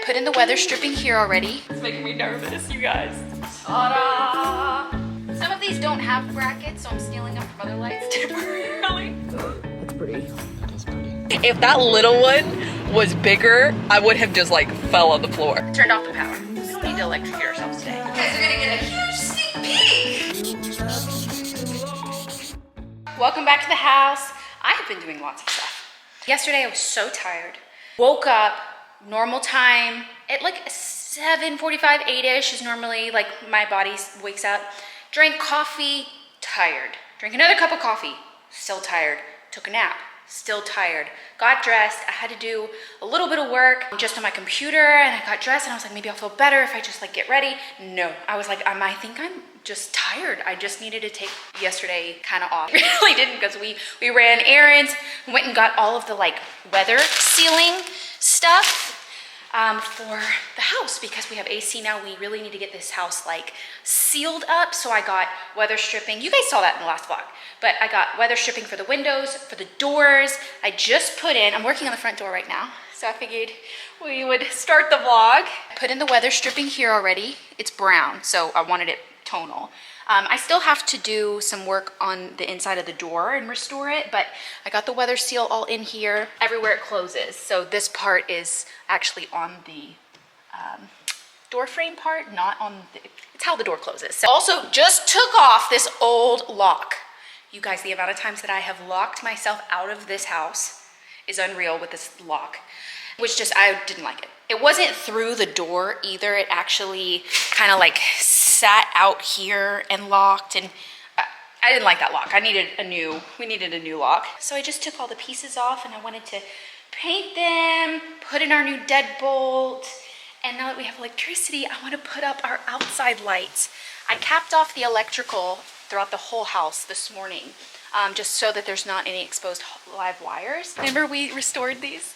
Put in the weather stripping here already. It's making me nervous, you guys. Ta-da! Some of these don't have brackets, so I'm stealing them from other lights temporarily. That's pretty. That's pretty. If that little one was bigger, I would have just like fell on the floor. Turned off the power. We don't need to electrocute ourselves today. You guys are gonna get a huge sneak peek. Welcome back to the house. I have been doing lots of stuff. Yesterday I was so tired. Woke up, normal time, at like 7:45, 8-ish is normally like my body wakes up. Drank coffee, tired. Drank another cup of coffee, still tired. Took a nap, still tired. Got dressed. I had to do a little bit of work just on my computer, and I got dressed and I was like, maybe I'll feel better if I just like get ready. No, I was like, I think I'm just tired. I just needed to take yesterday kind of off. Really didn't, because we ran errands, went and got all of the like weather sealing stuff for the house, because we have AC now. We really need to get this house like sealed up. So I got weather stripping. You guys saw that in the last vlog, but I got weather stripping for the windows, for the doors. I just put in, I'm working on the front door right now, so I figured we would start the vlog. Put in the weather stripping here already. It's brown, so I wanted it tonal. I still have to do some work on the inside of the door and restore it, but I got the weather seal all in here, everywhere it closes. So this part is actually on the door frame part, not on the, it's how the door closes. So also just took off this old lock. You guys, the amount of times that I have locked myself out of this house is unreal with this lock, which just, I didn't like it. It wasn't through the door either. It actually kind of like sat out here and locked, and I didn't like that lock. We needed a new lock. So I just took all the pieces off and I wanted to paint them, put in our new deadbolt, and now that we have electricity, I want to put up our outside lights. I capped off the electrical throughout the whole house this morning, just so that there's not any exposed live wires. Remember we restored these?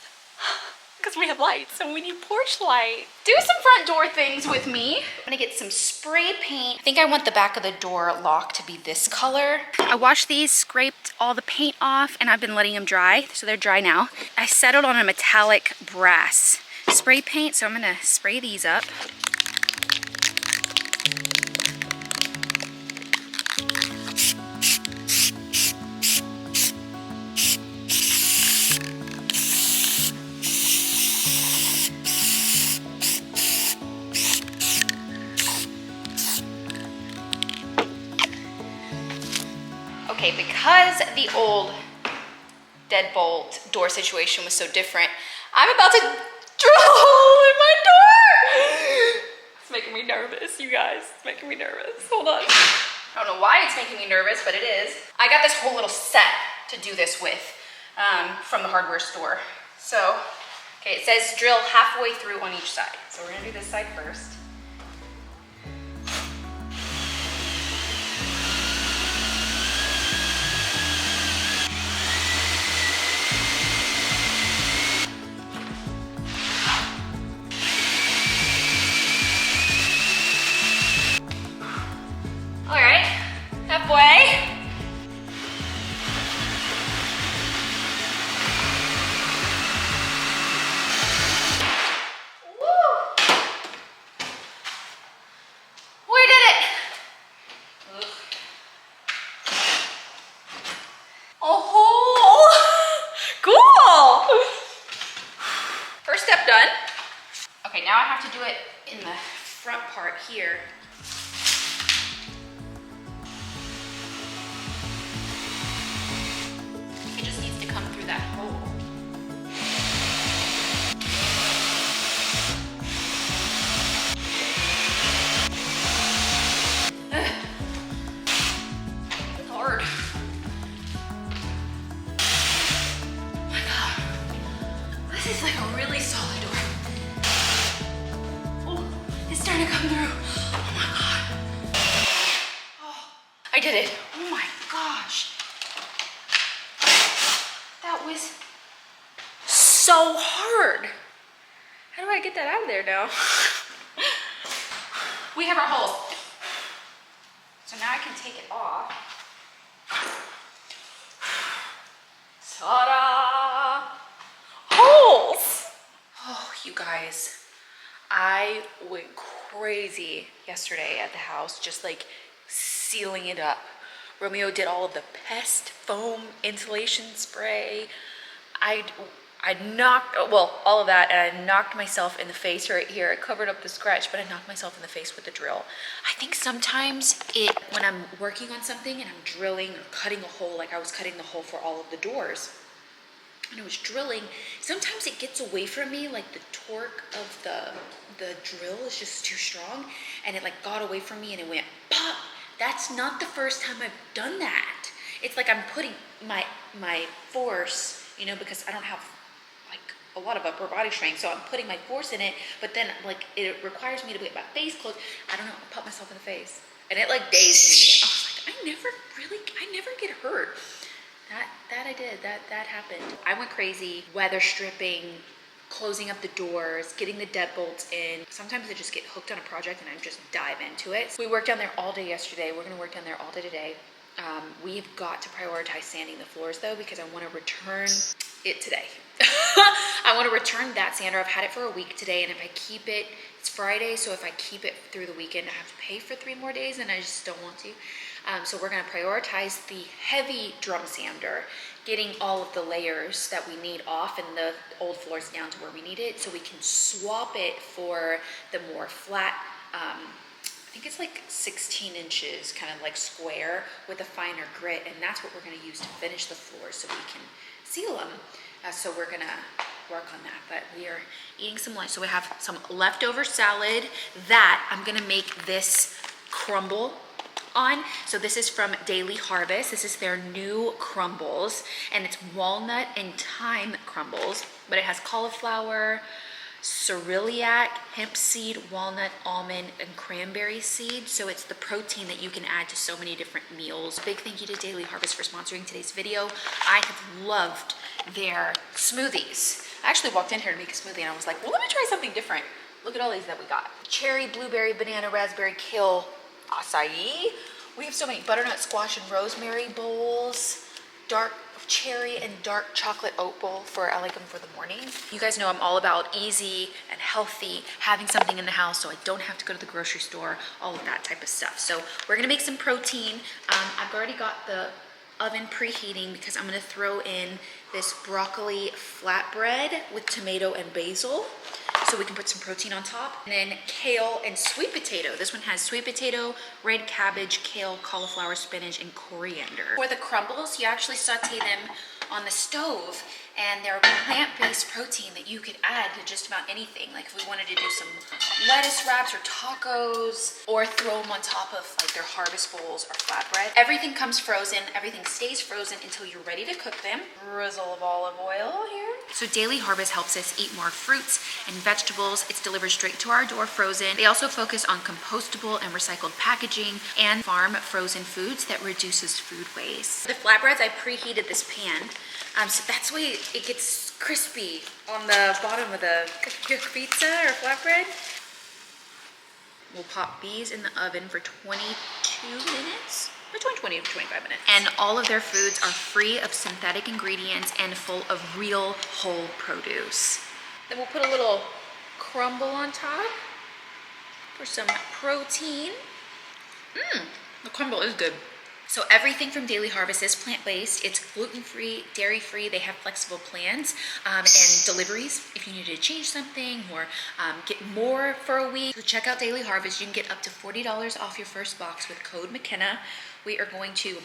Because we have lights, so we need porch light. Do some front door things with me. I'm gonna get some spray paint. I think I want the back of the door lock to be this color. I washed these, scraped all the paint off, and I've been letting them dry, so they're dry now. I settled on a metallic brass spray paint, so I'm gonna spray these up. Okay, because the old deadbolt door situation was so different, I'm about to drill a hole in my door. It's making me nervous, you guys. It's making me nervous. Hold on. I don't know why it's making me nervous, but it is. I got this whole little set to do this with from the hardware store. So, okay, it says drill halfway through on each side. So we're gonna do this side first. Halfway. Woo. We did it. Ugh. A hole. Cool. First step done. Okay, now I have to do it in the front part here. Come through that hole. It's hard. Oh my God. This is like a really solid door. Oh, it's starting to come through. Oh my God. Oh, I did it. Oh my gosh. That was so hard. How do I get that out of there now? We have our hole. So now I can take it off. Ta-da! Holes! Oh, you guys. I went crazy yesterday at the house, just like sealing it up. Romeo did all of the pest foam insulation spray. I knocked, well, all of that, and I knocked myself in the face right here. I covered up the scratch, but I knocked myself in the face with the drill. I think sometimes when I'm working on something and I'm drilling or cutting a hole, like I was cutting the hole for all of the doors, and I was drilling, sometimes it gets away from me, like the torque of the drill is just too strong, and it like got away from me and it went pop. That's not the first time I've done that. It's like I'm putting my force, you know, because I don't have like a lot of upper body strength, so I'm putting my force in it, but then like it requires me to get my face closed. I don't know, I popped myself in the face, and it like dazed me. I was like, I never get hurt. That I did, that happened. I went crazy, weather stripping, closing up the doors, getting the deadbolts in. Sometimes I just get hooked on a project and I just dive into it. So we worked down there all day yesterday. We're gonna work down there all day today. We've got to prioritize sanding the floors though, because I wanna return it today. I wanna return that sander. I've had it for a week today, and if I keep it, it's Friday, so if I keep it through the weekend, I have to pay for 3 more days, and I just don't want to. So we're gonna prioritize the heavy drum sander, getting all of the layers that we need off and the old floors down to where we need it, so we can swap it for the more flat, I think it's like 16 inches, kind of like square with a finer grit, and that's what we're gonna use to finish the floors so we can seal them. So we're gonna work on that, but we are eating some lunch. So we have some leftover salad that I'm gonna make this crumble on. So this is from Daily Harvest. This is their new crumbles, and it's walnut and thyme crumbles, but it has cauliflower, cerealiac, hemp seed, walnut, almond, and cranberry seed. So it's the protein that you can add to so many different meals. Big thank you to Daily Harvest for sponsoring today's video. I have loved their smoothies. I actually walked in here to make a smoothie and I was like, well, let me try something different. Look at all these that we got. Cherry, blueberry, banana, raspberry, kale, acai. We have so many butternut squash and rosemary bowls, dark cherry and dark chocolate oat bowl I like them for the morning. You guys know I'm all about easy and healthy, having something in the house so I don't have to go to the grocery store, all of that type of stuff. So we're gonna make some protein. I've already got the oven preheating because I'm gonna throw in this broccoli flatbread with tomato and basil, so we can put some protein on top. And then kale and sweet potato. This one has sweet potato, red cabbage, kale, cauliflower, spinach, and coriander. For the crumbles, you actually saute them on the stove, and they're plant-based protein that you could add to just about anything. Like if we wanted to do some lettuce wraps or tacos, or throw them on top of like their harvest bowls or flatbread. Everything comes frozen, everything stays frozen until you're ready to cook them. Drizzle of olive oil here. So Daily Harvest helps us eat more fruits and vegetables. It's delivered straight to our door frozen. They also focus on compostable and recycled packaging and farm frozen foods that reduces food waste. The flatbreads, I preheated this pan, so that's why it gets crispy on the bottom of the pizza or flatbread. We'll pop these in the oven for 22 minutes, between 20 and 25 minutes. And all of their foods are free of synthetic ingredients and full of real whole produce. Then we'll put a little crumble on top for some protein. The crumble is good. So everything from Daily Harvest is plant-based. It's gluten-free, dairy-free. They have flexible plans and deliveries if you need to change something or get more for a week. So check out Daily Harvest. You can get up to $40 off your first box with code MaCenna. We are going to,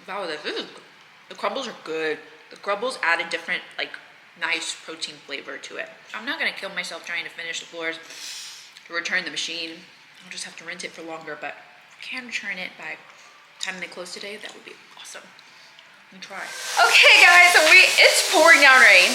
wow, the crumbles are good. The crumbles add a different, like, nice protein flavor to it. I'm not gonna kill myself trying to finish the floors to return the machine. I'll just have to rinse it for longer, but if I can return it by time they close today, that would be awesome. Let me try. Okay guys, so it's pouring down rain.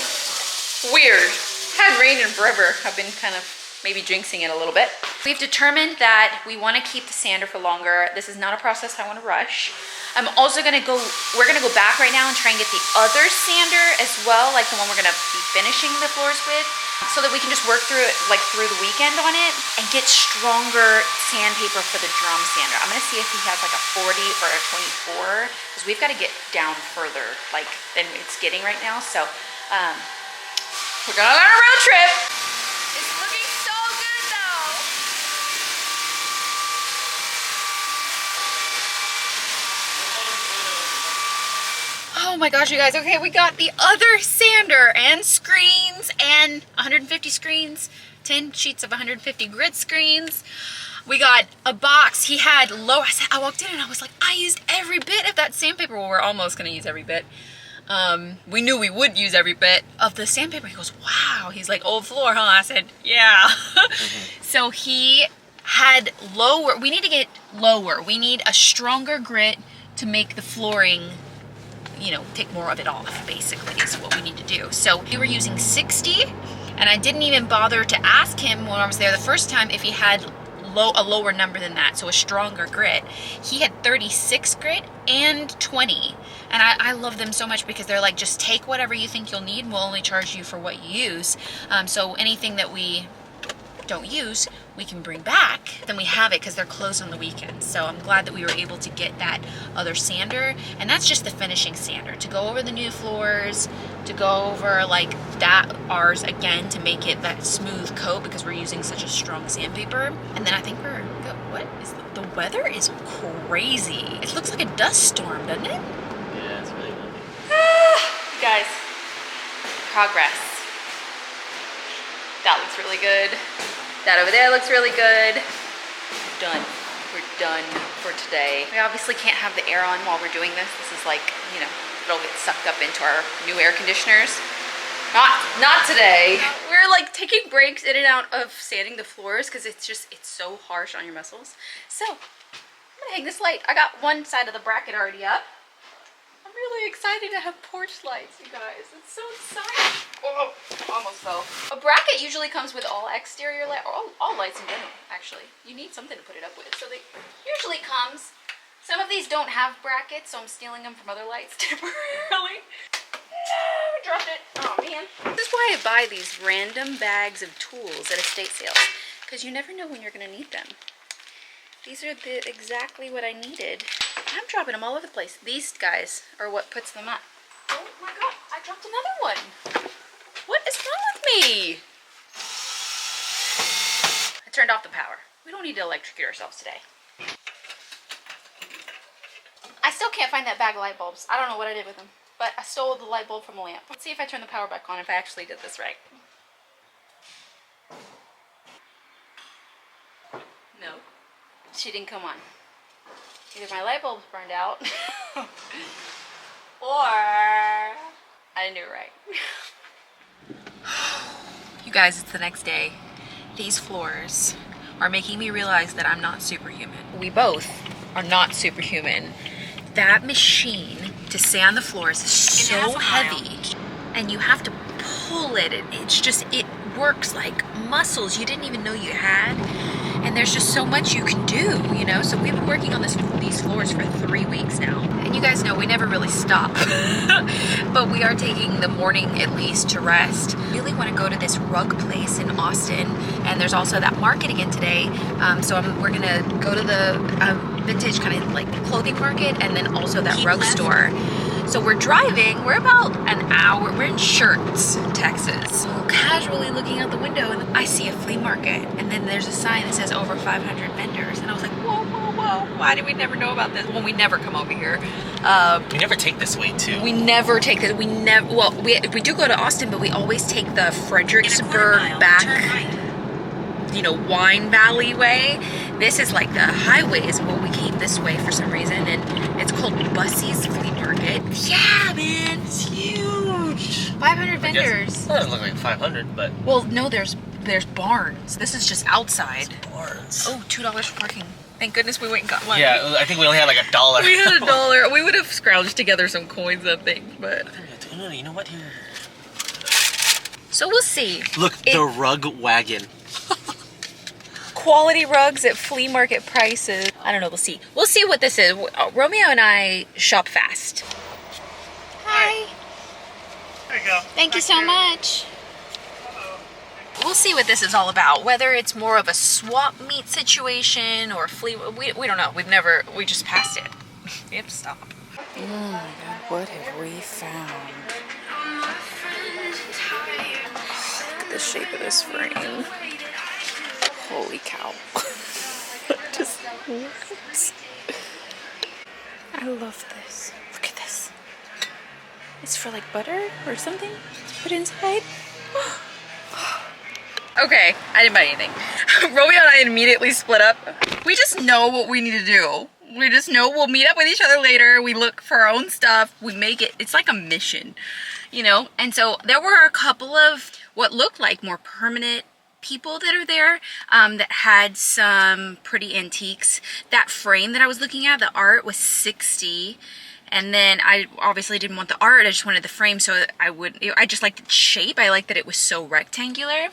Weird. Had rain in forever. I've been kind of maybe jinxing it a little bit. We've determined that we want to keep the sander for longer. This is not a process I want to rush. I'm also gonna go, we're gonna go back right now and try and get the other sander as well, like the one we're gonna be finishing the floors with, so that we can just work through it like through the weekend on it and get stronger sandpaper for the drum sander. I'm gonna see if he has like a 40 or a 24, because we've got to get down further like than it's getting right now. So we're going on a road trip. It's looking so good. my gosh, you guys. Okay, we got the other sander and screens and 150 screens, 10 sheets of 150 grid screens. We got a box. He had low. I walked in and I was like, I used every bit of that sandpaper. Well, we're almost gonna use every bit. We knew we would use every bit of the sandpaper. He goes, wow. He's like, old floor, huh? I said, yeah. So he had lower. We need to get lower. We need a stronger grit to make the flooring, you know, take more of it off, basically, is what we need to do. So we were using 60, and I didn't even bother to ask him when I was there the first time if he had a lower number than that, so a stronger grit. He had 36 grit and 20, and I love them so much because they're like, just take whatever you think you'll need, and we'll only charge you for what you use. So anything that we don't use, we can bring back, then we have it because they're closed on the weekends. So I'm glad that we were able to get that other sander, and that's just the finishing sander to go over the new floors, to go over like that, ours again, to make it that smooth coat because we're using such a strong sandpaper. And then I think we're good. What is the weather is crazy. It looks like a dust storm, doesn't it? Yeah, it's really windy. Guys, progress. That looks really good. That over there looks really good. Done. We're done for today. We obviously can't have the air on while we're doing this. This is like, you know, it'll get sucked up into our new air conditioners. Not today. We're like taking breaks in and out of sanding the floors because it's so harsh on your muscles. So I'm gonna hang this light. I got one side of the bracket already up. I'm really excited to have porch lights, you guys. It's so exciting. Oh, almost fell. A bracket usually comes with all exterior light, or all lights in general, actually. You need something to put it up with. So they usually comes. Some of these don't have brackets, so I'm stealing them from other lights temporarily. No, I dropped it. Oh, man. This is why I buy these random bags of tools at estate sales, because you never know when you're going to need them. These are exactly what I needed. I'm dropping them all over the place. These guys are what puts them up. Oh my god, I dropped another one. What is wrong with me? I turned off the power. We don't need to electrocute ourselves today. I still can't find that bag of light bulbs. I don't know what I did with them, but I stole the light bulb from a lamp. Let's see if I turn the power back on, if I actually did this right. No. She didn't come on. Either my light bulb's burned out, or I didn't do it right. You guys, it's the next day. These floors are making me realize that I'm not superhuman. We both are not superhuman. That machine to sand the floors is so heavy, and you have to pull it, and it works like muscles you didn't even know you had. And there's just so much you can do, you know? So we've been working on these floors for 3 weeks now. And you guys know we never really stop. But we are taking the morning at least to rest. I really want to go to this rug place in Austin. And there's also that market again today. We're going to go to the vintage kind of like clothing market, and then also that rug store. So we're driving, we're about an hour, we're in Shirts, Texas. So casually looking out the window, and I see a flea market, and then there's a sign that says over 500 vendors, and I was like, whoa, whoa, whoa, why did we never know about this? Well, we never come over here. We never take this way too. We never take this, we do go to Austin, but we always take the Fredericksburg back, you know, Wine Valley way. This is like the highways, but we came this way for some reason, and it's called Bussey's Flea Market. Yeah, man, it's huge. 500 vendors. It doesn't look like 500, but... Well, no, there's barns. This is just outside. Barns. Oh, $2 for parking. Thank goodness we went and got one. Yeah, I think we only had like $1. We had $1. We would have scrounged together some coins, I think, but... You know what? Here. So we'll see. Look, the rug wagon. Quality rugs at flea market prices. I don't know, we'll see. We'll see what this is. Romeo and I shop fast. Hi. There you go. Thank you so much. We'll see what this is all about. Whether it's more of a swap meet situation or flea, we don't know. We just passed it. Yep, stop. Oh my god, what have we found? Look at the shape of this frame. Holy cow. Just what? I love this. Look at this. It's for like butter or something to put inside. Okay, I didn't buy anything. Romeo and I immediately split up. We just know what we need to do. We just know we'll meet up with each other later. We look for our own stuff. We make it. It's like a mission, you know? And so there were a couple of what looked like more permanent people that are there that had some pretty antiques. That frame that I was looking at, the art was $60. And then I obviously didn't want the art. I just wanted the frame, so I just liked its shape. I liked that it was so rectangular.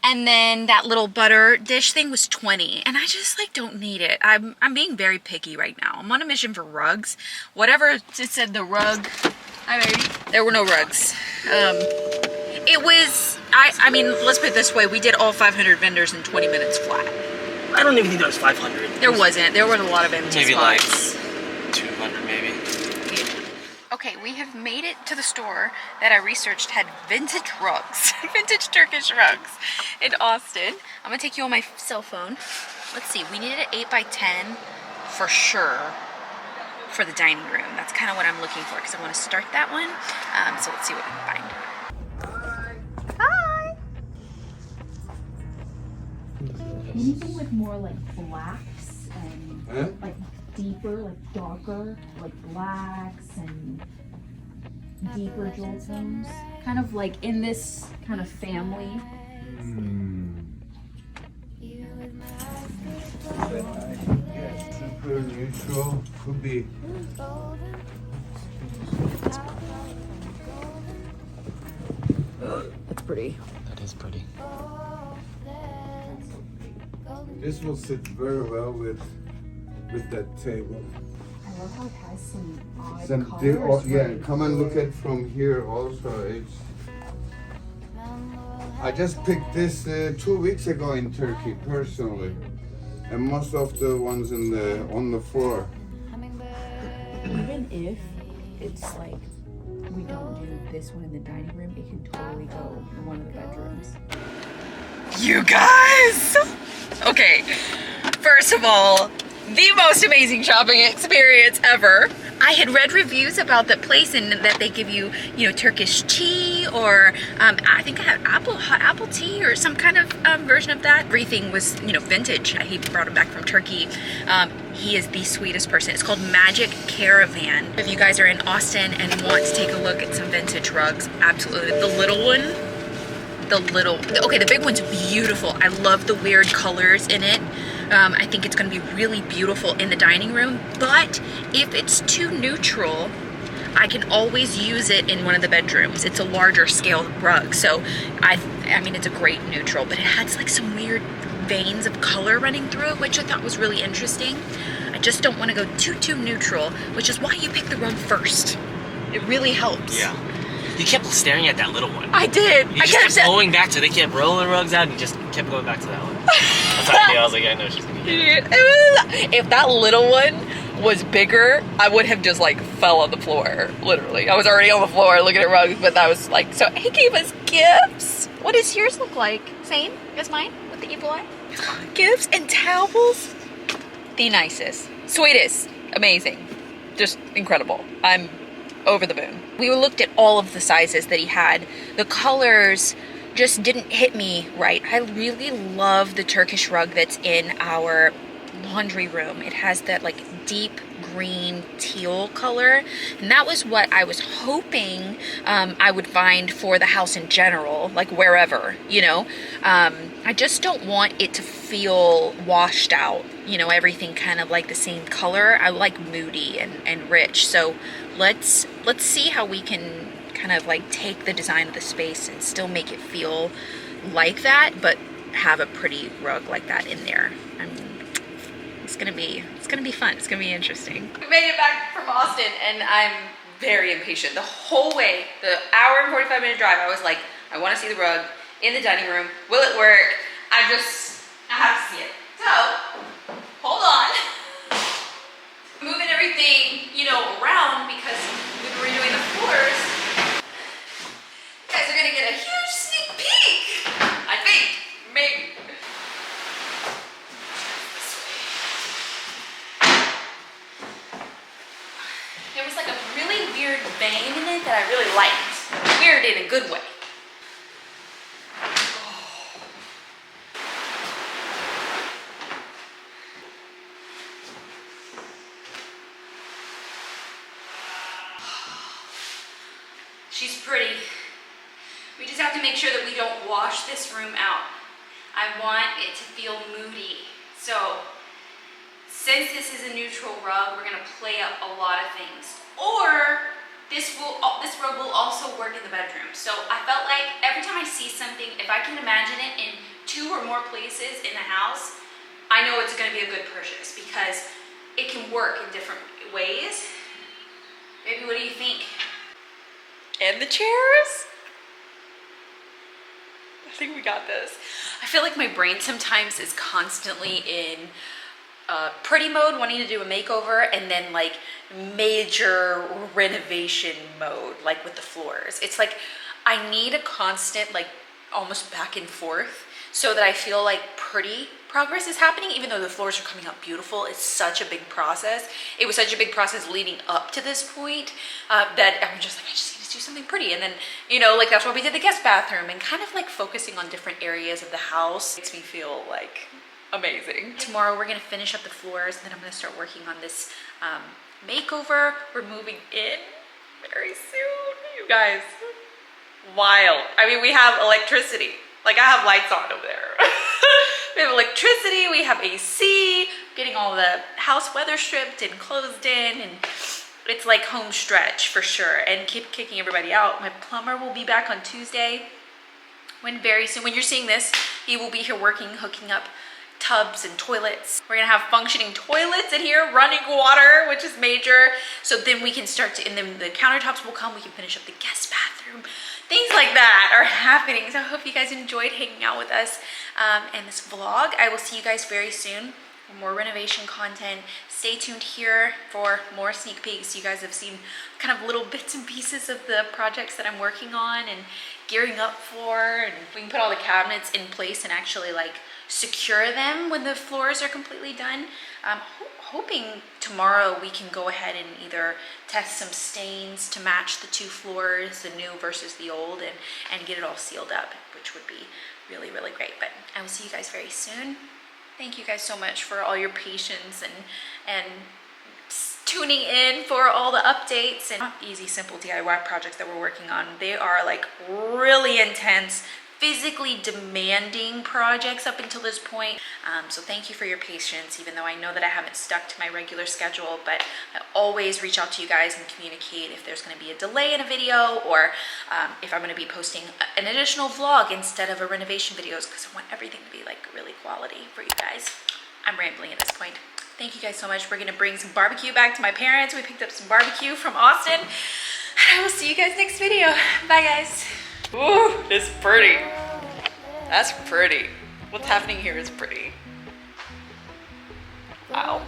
And then that little butter dish thing was $20, and I just like don't need it. I'm being very picky right now. I'm on a mission for rugs. Whatever it said, the rug. There were no rugs. It was. I mean, let's put it this way: we did all 500 vendors in 20 minutes flat. I don't even think that was 500. There wasn't. There were a lot of empty Maybe spots. like 200 maybe. Okay, we have made it to the store that I researched had vintage rugs, vintage Turkish rugs in Austin. I'm gonna take you on my cell phone. Let's see, we needed an 8x10 for sure for the dining room. That's kind of what I'm looking for because I want to start that one. So let's see what we can find. Hi! Anything with more like blacks and like deeper, like darker, like blacks and deeper jewel tones. Kind of like in this kind of family. Super neutral could be. That's pretty. That is pretty. This will sit very well with that table. I love how it has some odd Some colors. yeah, come and look at from here also. I just picked this 2 weeks ago in Turkey personally, and most of the ones on the floor. Even if it's like we don't do this one in the dining room, it can totally go in one of the bedrooms. You guys! Okay, first of all, the most amazing shopping experience ever. I had read reviews about the place and that they give you, you know, Turkish tea or I think I had hot apple tea or some kind of version of that. Everything was, you know, vintage. He brought it back from Turkey. He is the sweetest person. It's called Magic Caravan. If you guys are in Austin and want to take a look at some vintage rugs, absolutely. The little one, okay, the big one's beautiful. I love the weird colors in it. I think it's going to be really beautiful in the dining room, but if it's too neutral, I can always use it in one of the bedrooms. It's a larger scale rug, so I mean, it's a great neutral, but it has like some weird veins of color running through it, which I thought was really interesting. I just don't want to go too neutral, which is why you pick the rug first. It really helps. Yeah. You kept staring at that little one. I did. You just kept going back to it. They kept rolling rugs out and you just kept going back to that one. That's how I knew. I was like, I know she's gonna get it. If that little one was bigger, I would have just like fell on the floor, literally. I was already on the floor looking at rugs, but that was like, so he gave us gifts. What does yours look like? Same as mine with the evil eye? Gifts and towels. The nicest, sweetest, amazing, just incredible. I'm over the moon. We looked at all of the sizes that he had. The colors just didn't hit me right. I really love the Turkish rug that's in our laundry room. It has that like deep green teal color, and that was what I was hoping I would find for the house in general, like wherever, you know. I just don't want it to feel washed out, you know, everything kind of like the same color. I like moody and rich, so let's see how we can kind of like take the design of the space and still make it feel like that, but have a pretty rug like that in there. It's gonna be fun. It's gonna be interesting. We made it back from Austin and I'm very impatient. The whole way, the hour and 45-minute drive, I was like, I want to see the rug in the dining room. Will it work? I have to see it. So, hold on. Moving everything, you know, around because we were redoing the floors. You guys are gonna get a huge sneak peek. I think, maybe. There was like a really weird vein in it that I really liked. Weird in a good way. She's pretty. We just have to make sure that we don't wash this room out. I want it to feel moody. So, since this is a neutral rug, we're gonna play up a lot of things. Or, this rug will also work in the bedroom. So I felt like every time I see something, if I can imagine it in 2 or more places in the house, I know it's gonna be a good purchase because it can work in different ways. Baby, what do you think? And the chairs. I think we got this. I feel like my brain sometimes is constantly in pretty mode, wanting to do a makeover, and then like major renovation mode, like with the floors. It's like I need a constant, like almost back and forth, so that I feel like pretty progress is happening, even though the floors are coming out beautiful. It's such a big process. It was such a big process leading up to this point that I'm just like, I just need to do something pretty. And then, you know, like that's why we did the guest bathroom, and kind of like focusing on different areas of the house makes me feel like amazing. Tomorrow we're gonna finish up the floors, and then I'm gonna start working on this makeover. We're moving in very soon, you guys. Wild. I mean, we have electricity. Like I have lights on over there. We have electricity, we have AC, getting all the house weather stripped and closed in, and it's like home stretch for sure. And keep kicking everybody out. My plumber will be back on Tuesday. Very soon, when you're seeing this, he will be here working, hooking up tubs and toilets. We're gonna have functioning toilets in here, running water, which is major. So then we can start to, and then the countertops will come, we can finish up the guest bathroom. Things like that are happening. So I hope you guys enjoyed hanging out with us in this vlog. I will see you guys very soon for more renovation content. Stay tuned here for more sneak peeks. You guys have seen kind of little bits and pieces of the projects that I'm working on and gearing up for, and we can put all the cabinets in place and actually like secure them when the floors are completely done. Hoping tomorrow we can go ahead and either test some stains to match the 2 floors, the new versus the old, and get it all sealed up, which would be really, really great. But I will see you guys very soon. Thank you guys so much for all your patience and tuning in for all the updates and easy, simple DIY projects that we're working on. They are like really intense, physically demanding projects up until this point. So thank you for your patience, even though I know that I haven't stuck to my regular schedule, but I always reach out to you guys and communicate if there's gonna be a delay in a video, or if I'm gonna be posting an additional vlog instead of a renovation videos, because I want everything to be like really quality for you guys. I'm rambling at this point. Thank you guys so much. We're gonna bring some barbecue back to my parents. We picked up some barbecue from Austin. I will see you guys next video. Bye guys. Ooh, it's pretty. That's pretty. What's happening here is pretty. Wow.